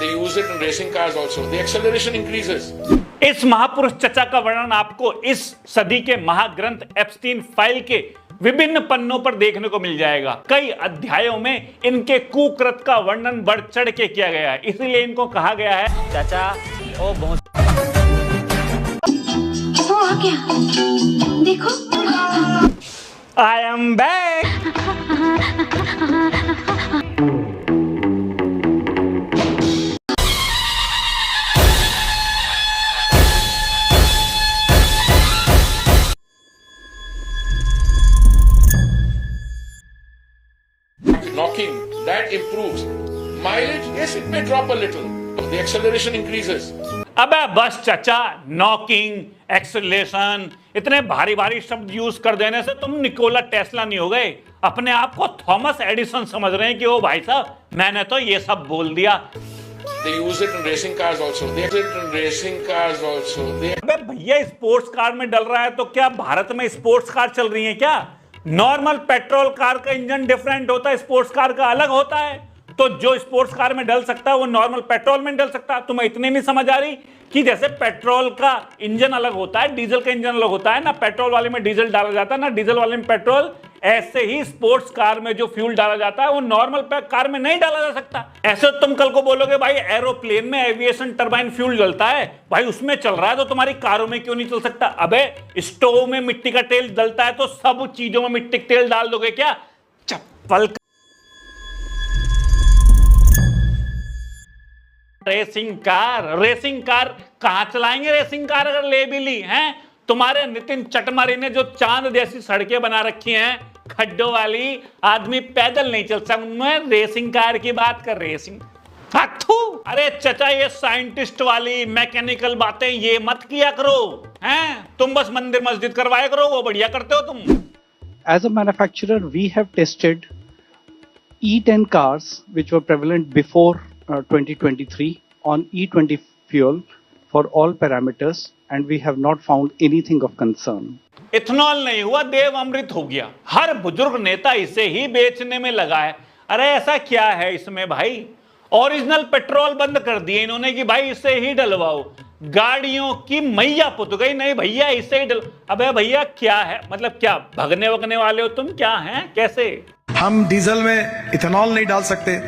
They use it in racing cars also. The acceleration increases. इस महापुरुष चचा का वर्णन आपको इस सदी के महाग्रंथ एप्स्टीन फाइल के विभिन्न पन्नों पर देखने को मिल जाएगा। कई अध्यायों में इनके कुकृत का वर्णन बढ़ चढ़ के किया गया है, इसलिए इनको कहा गया है चाचा ओ बहुत। वो आ गया, देखो। I am back. Knocking, that improves. Mileage, yes, it may drop a little. The acceleration increases. अबे बस चाचा, नॉकिंग, एक्सेलरेशन, इतने भारी भारी शब्द यूज कर देने से तुम निकोला टेस्ला नहीं हो गए। अपने आप को थॉमस एडिसन समझ रहे हैं कि ओ भाई साहब मैंने तो ये सब बोल दिया। They use it in racing cars also. They use it in racing cars also. अबे भैया स्पोर्ट्स कार में डल रहा है तो क्या भारत में स्पोर्ट्स कार चल रही है क्या? नॉर्मल पेट्रोल कार का इंजन डिफरेंट होता है, स्पोर्ट्स कार का अलग होता है। तो जो स्पोर्ट्स कार में डल सकता है वो नॉर्मल पेट्रोल में डल सकता है। तुम्हें इतनी नहीं समझ आ रही कि जैसे पेट्रोल का इंजन अलग होता है, डीजल का इंजन अलग होता है ना, पेट्रोल वाले में डीजल डाला जाता है ना डीजल वाले में पेट्रोल, ऐसे ही स्पोर्ट्स कार में जो फ्यूल डाला जाता है वो नॉर्मल कार में नहीं डाला जा सकता। ऐसे तुम कल को बोलोगे भाई एरोप्लेन में एविएशन टरबाइन फ्यूल जलता है, भाई उसमें चल रहा है तो तुम्हारी कारों में क्यों नहीं चल सकता? अबे स्टोव में मिट्टी का तेल जलता है तो सब चीजों में मिट्टी का तेल डाल दोगे क्या? चप्पल। रेसिंग कार कहां चलाएंगे? रेसिंग कार अगर ले भी ली हैं, तुम्हारे नितिन चटमारी ने जो चांद जैसी सड़कें बना रखी हैं खड्डों वाली, आदमी पैदल नहीं चल सकता। मैं रेसिंग कार की बात कर, रेसिंग। अरे चचा ये साइंटिस्ट वाली मैकेनिकल बातें ये मत किया करो, हैं? तुम बस मंदिर मस्जिद करवाया करो, वो बढ़िया करते हो तुम। As a manufacturer, we have tested E10 cars which were prevalent before 2023 on E20 fuel for all parameters, and we have not found anything of concern. Ethanol नहीं हुआ, देव अमृत हो गया। हर बुजुर्ग नेता इसे ही बेचने में लगा है। अरे ऐसा क्या है इसमें भाई? ओरिजिनल पेट्रोल बंद कर दिए इन्होंने कि भाई इसे ही डलवाओ। गाड़ियों की मैया पुत गई, नहीं भैया इसे ही डल। अबे भैया क्या है, मतलब क्या भगने वगने वाले हो तुम? क्या हैं, कैसे? हम डीजल में इथेनॉल नहीं डाल सकते,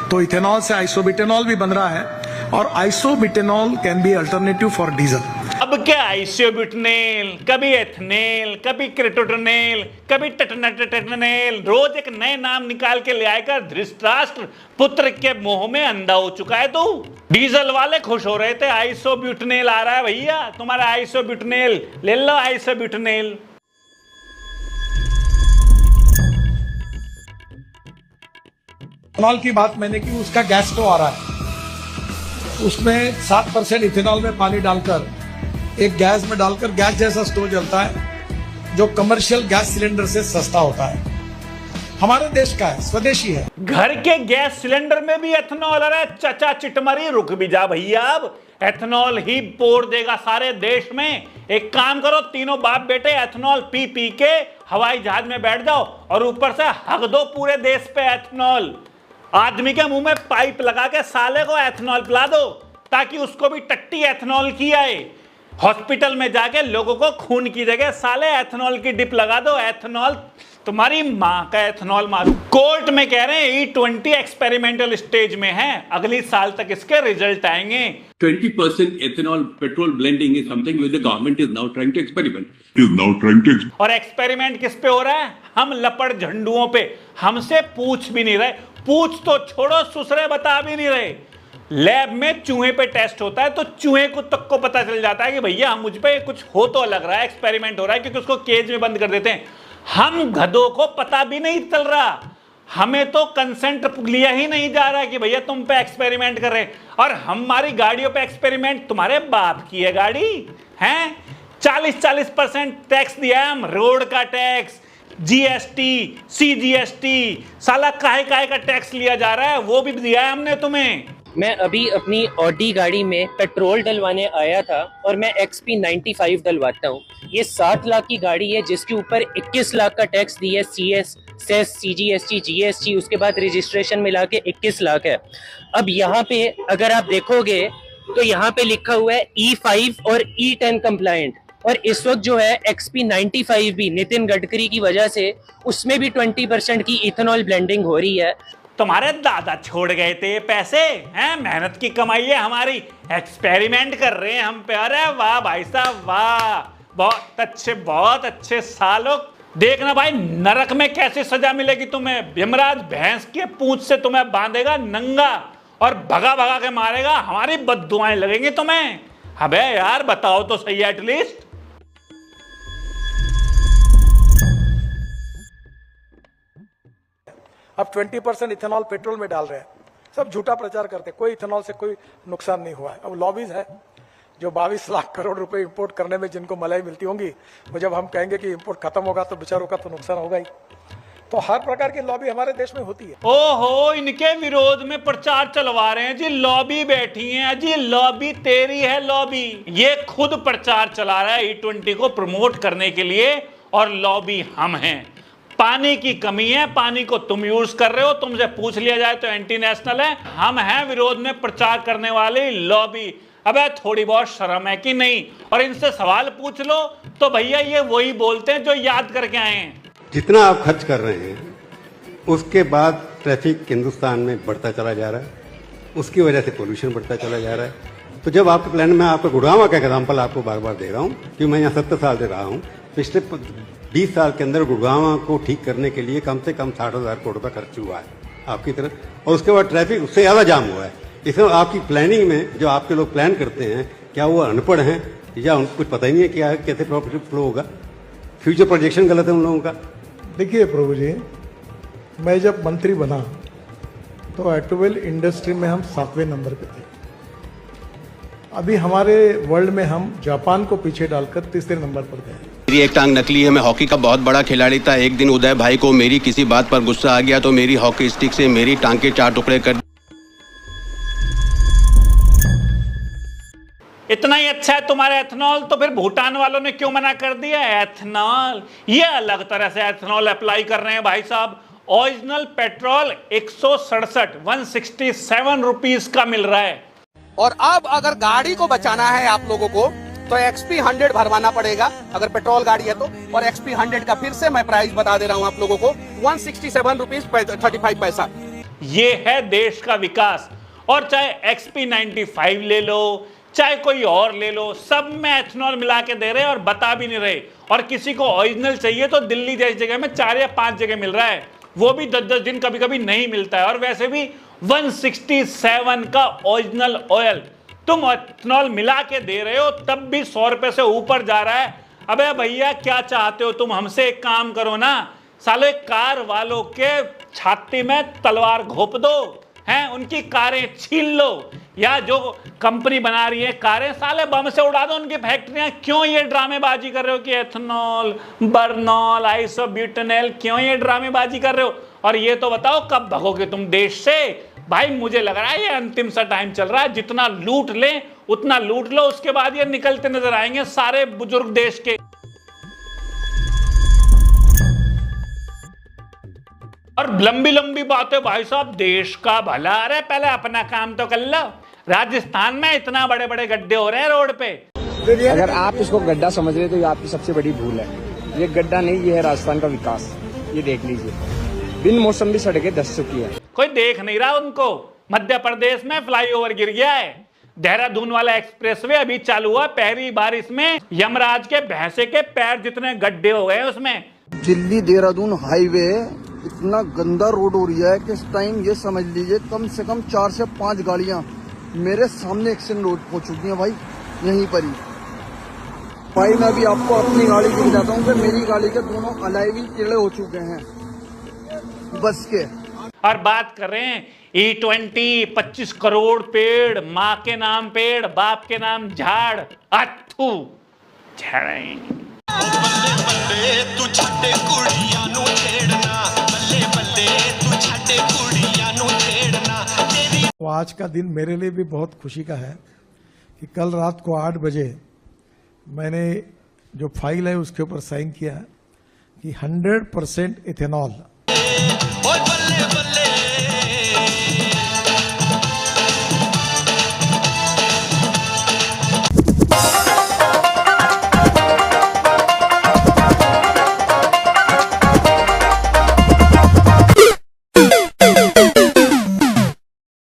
तो इथेनॉल से आइसोब्यूटेनॉल भी बन रहा है, और isobutanol can be alternative for diesel. अब क्या आइसोब्यूटेनॉल, कभी एथनेल, कभी क्रेटोटेनॉल, कभी टेटनेल, रोज एक नए नाम निकाल के ले आएगा। धृतराष्ट्र पुत्र के मोह में अंधा हो चुका है तू। डीजल वाले खुश हो रहे थे आइसोब्यूटेनॉल आ रहा है भैया, तुम्हारा आइसोब्यूटेनॉल ले लो, आइसोब्यूटेनॉल। इथेनॉल की बात मैंने की, उसका गैस स्टोव आ रहा है, उसमें 7% इथेनॉल में पानी डालकर एक गैस में डालकर गैस जैसा स्टोव जलता है, जो कमर्शियल गैस सिलेंडर से सस्ता होता है। हमारे देश का है, स्वदेशी है। घर के गैस सिलेंडर में भी एथेनॉल। अरे चचा चिटमरी रुक भी जा भैया, अब एथेनॉल ही पोड़ देगा सारे देश में। एक काम करो, तीनों बाप बेटे एथेनॉल पी पी के हवाई जहाज में बैठ जाओ और ऊपर से हक दो पूरे देश पे एथेनॉल। आदमी के मुंह में पाइप लगा के साले को एथेनॉल पिला दो ताकि उसको भी टट्टी एथेनॉल की आए। हॉस्पिटल में जाके लोगों को खून की जगह साले एथेनॉल की डिप लगा दो। एथेनॉल तुम्हारी मां का एथेनॉल मारो। कोर्ट में कह रहे हैं E20 एक्सपेरिमेंटल स्टेज में है, अगली साल तक इसके रिजल्ट आएंगे। 20% ethanol petrol blending is something which the government is now trying to experiment. और एक्सपेरिमेंट किस पे हो रहा है? हम लपड़ झंडुओं पे। हमसे पूछ भी नहीं रहे, पूछ तो छोड़ो, सुसरे बता भी नहीं रहे। लैब में चूहे पे टेस्ट होता है तो चूहे को तक को पता चल जाता है कि भैया मुझ पे कुछ हो तो लग रहा है, एक्सपेरिमेंट हो रहा है, क्योंकि उसको केज में बंद कर देते हैं। हम गधों को पता भी नहीं चल रहा, हमें तो कंसेंट लिया ही नहीं जा रहा कि भैया तुम पे एक्सपेरिमेंट कर रहे हैं। और हमारी गाड़ियों पे एक्सपेरिमेंट तुम्हारे बाप की है गाड़ी, हैं? 40% टैक्स दिया है हम, रोड का टैक्स, GST, CGST, साला काहे काहे का टैक्स लिया जा रहा है, वो भी दिया है हमने तुम्हें। मैं अभी अपनी ऑडी गाड़ी में पेट्रोल डलवाने आया था और मैं XP95 डलवाता हूँ। ये 60 लाख की गाड़ी है जिसके ऊपर 21 लाख का टैक्स दिया, CS, सेस, CGST, GST, उसके बाद रजिस्ट्रेशन मिला के 21 लाख है। अब यहाँ पे अगर आप देखोगे तो यहाँ पे लिखा हुआ है E5 और E10 कंप्लायंट, और इस वक्त जो है XP95 भी नितिन गडकरी की वजह से उसमें भी 20% की इथेनॉल ब्लेंडिंग हो रही है। तुम्हारे दादा छोड़ गए थे ये पैसे हैं, मेहनत की कमाई है हमारी, एक्सपेरिमेंट कर रहे हैं हम पे। अरे वाह भाई साहब वाह, बहुत अच्छे सालों। देखना भाई नरक में कैसे सजा मिलेगी तुम्हें। यमराज भैंस के पूंछ से तुम्हें बांधेगा नंगा और भगा भगा के मारेगा, हमारी बद्दुआएं लगेंगी तुम्हें। अबे यार बताओ तो सही एटलीस्ट। अब 20% इथेनॉल पेट्रोल में डाल रहे हैं, सब झूठा प्रचार करते हैं, कोई इथेनॉल से कोई नुकसान नहीं हुआ है। अब लॉबीज है जो 22 लाख करोड़ रुपए इंपोर्ट करने में जिनको मलाई मिलती होंगी, वो जब हम कहेंगे कि इंपोर्ट खत्म होगा तो बेचारों का तो नुकसान होगा ही। तो हर प्रकार की लॉबी हमारे देश में होती है। ओहो, इनके विरोध में प्रचार चलवा रहे हैं जी, लॉबी बैठी है जी, लॉबी तेरी है लॉबी। ये खुद प्रचार चला रहा है E20 को प्रमोट करने के लिए, और लॉबी हम हैं। पानी की कमी है, पानी को तुम यूज कर रहे हो, तुमसे पूछ लिया जाए तो एंटी नेशनल है। हम हैं विरोध में प्रचार करने वाली लॉबी। अबे थोड़ी बहुत शर्म है कि नहीं? और इनसे सवाल पूछ लो तो भैया ये वही बोलते हैं जो याद करके आए हैं। जितना आप खर्च कर रहे हैं उसके बाद ट्रैफिक हिंदुस्तान में बढ़ता चला जा रहा है, उसकी वजह से पोल्यूशन बढ़ता चला जा रहा है। तो जब आपके प्लान में, आपका गुड़गांव का एग्जाम्पल आपको बार बार दे रहा हूँ कि मैं यहाँ 70 साल से रहा हूँ, पिछले 20 साल के अंदर गुड़गांव को ठीक करने के लिए कम से कम 60,000 करोड़ रुपया खर्च हुआ है आपकी तरफ, और उसके बाद ट्रैफिक उससे ज्यादा जाम हुआ है। इसमें आपकी प्लानिंग में जो आपके लोग प्लान करते हैं, क्या वो अनपढ़ हैं या उनको कुछ पता ही नहीं है क्या कैसे प्रॉफिट फ्लो होगा? फ्यूचर प्रोजेक्शन गलत है उन लोगों का। देखिए प्रभु जी, मैं जब मंत्री बना तो ऑटोमोबाइल इंडस्ट्री में हम 7वें नंबर पे थे। अभी हमारे वर्ल्ड में हम जापान को पीछे डालकर 3रे नंबर पर गए। मेरी एक टांग नकली है, मैं हॉकी का बहुत बड़ा खिलाड़ी था। एक दिन उदय भाई को मेरी किसी बात पर गुस्सा आ गया तो मेरी हॉकी स्टिक से मेरी टांग के 4 टुकड़े कर। इतना ही अच्छा है तुम्हारा एथेनॉल, तो फिर भूटान वालों ने क्यों मना कर दिया? एथेनॉल, ये अलग तरह से एथेनॉल अप्लाई कर रहे हैं भाई साहब। ओरिजिनल पेट्रोल 167 रुपीज का मिल रहा है। और अब अगर गाड़ी को बचाना है आप लोगों को तो XP100 भरवाना पड़ेगा अगर पेट्रोल गाड़ी है तो। और XP100 का फिर से मैं प्राइस बता दे रहा हूं आप लोगों को, 167 रुपीज 35 पैसा। ये है देश का विकास। और चाहे XP95 ले लो, चाहे कोई और ले लो, सब में एथेनॉल मिला के दे रहे हैं और बता भी नहीं रहे। और किसी को ओरिजिनल चाहिए तो दिल्ली जैसी जगह में 4 या 5 जगह मिल रहा है, वो भी 10-10 दिन कभी कभी नहीं मिलता है। और वैसे भी 167 का ओरिजिनल ऑयल तुम एथेनॉल मिला के दे रहे हो, तब भी 100 रुपए से ऊपर जा रहा है। अबे भैया क्या चाहते हो तुम हमसे? एक काम करो ना, साले कार वालों के छाती में तलवार घोप दो, हैं उनकी कारें छीन लो, या जो कंपनी बना रही है कारें, साले बम से उड़ा दो उनकी फैक्ट्रियां। क्यों ये ड्रामेबाजी कर रहे हो कि एथेनॉल, बर्नॉल, आइसोब्यूटेनॉल, क्यों ये ड्रामेबाजी कर रहे हो? और ये तो बताओ कब भगोगे तुम देश से? भाई मुझे लग रहा है ये अंतिम सा टाइम चल रहा है, जितना लूट ले उतना लूट लो, उसके बाद ये निकलते नजर आएंगे सारे बुजुर्ग देश के। और लंबी लंबी बातें भाई साहब, देश का भला। अरे पहले अपना काम तो कर लो। राजस्थान में इतना बड़े बड़े गड्ढे हो रहे हैं रोड पे। अगर आप इसको गड्ढा समझ रहे हो तो ये आपकी सबसे बड़ी भूल है। ये गड्ढा नहीं, ये है राजस्थान का विकास। ये देख लीजिए, बिन मौसम भी सड़कें धंस चुकी है। कोई देख नहीं रहा उनको। मध्य प्रदेश में फ्लाईओवर गिर गया है, देहरादून वाला एक्सप्रेसवे अभी चालू हुआ, पहली बार इसमें यमराज के भैंसे के पैर जितने गड्ढे हो गए उसमें। दिल्ली देहरादून हाईवे इतना गंदा रोड हो रहा है कि इस टाइम ये समझ लीजिए कम से कम 4 से 5 गाड़ियां मेरे सामने एक्सीडेंट हो चुकी हैं भाई, यहीं पर ही। भाई मैं भी आपको अपनी गाड़ी की बताता हूँ कि मेरी गाड़ी के दोनों अलाई भी कीड़े हो चुके हैं बस के। और बात कर रहे हैं E20, 25 करोड़ पेड़, माँ के नाम पेड़, बाप के नाम झाड़। अथू तो आज का दिन मेरे लिए भी बहुत खुशी का है कि कल रात को 8 बजे मैंने जो फाइल है उसके ऊपर साइन किया कि 100% इथेनॉल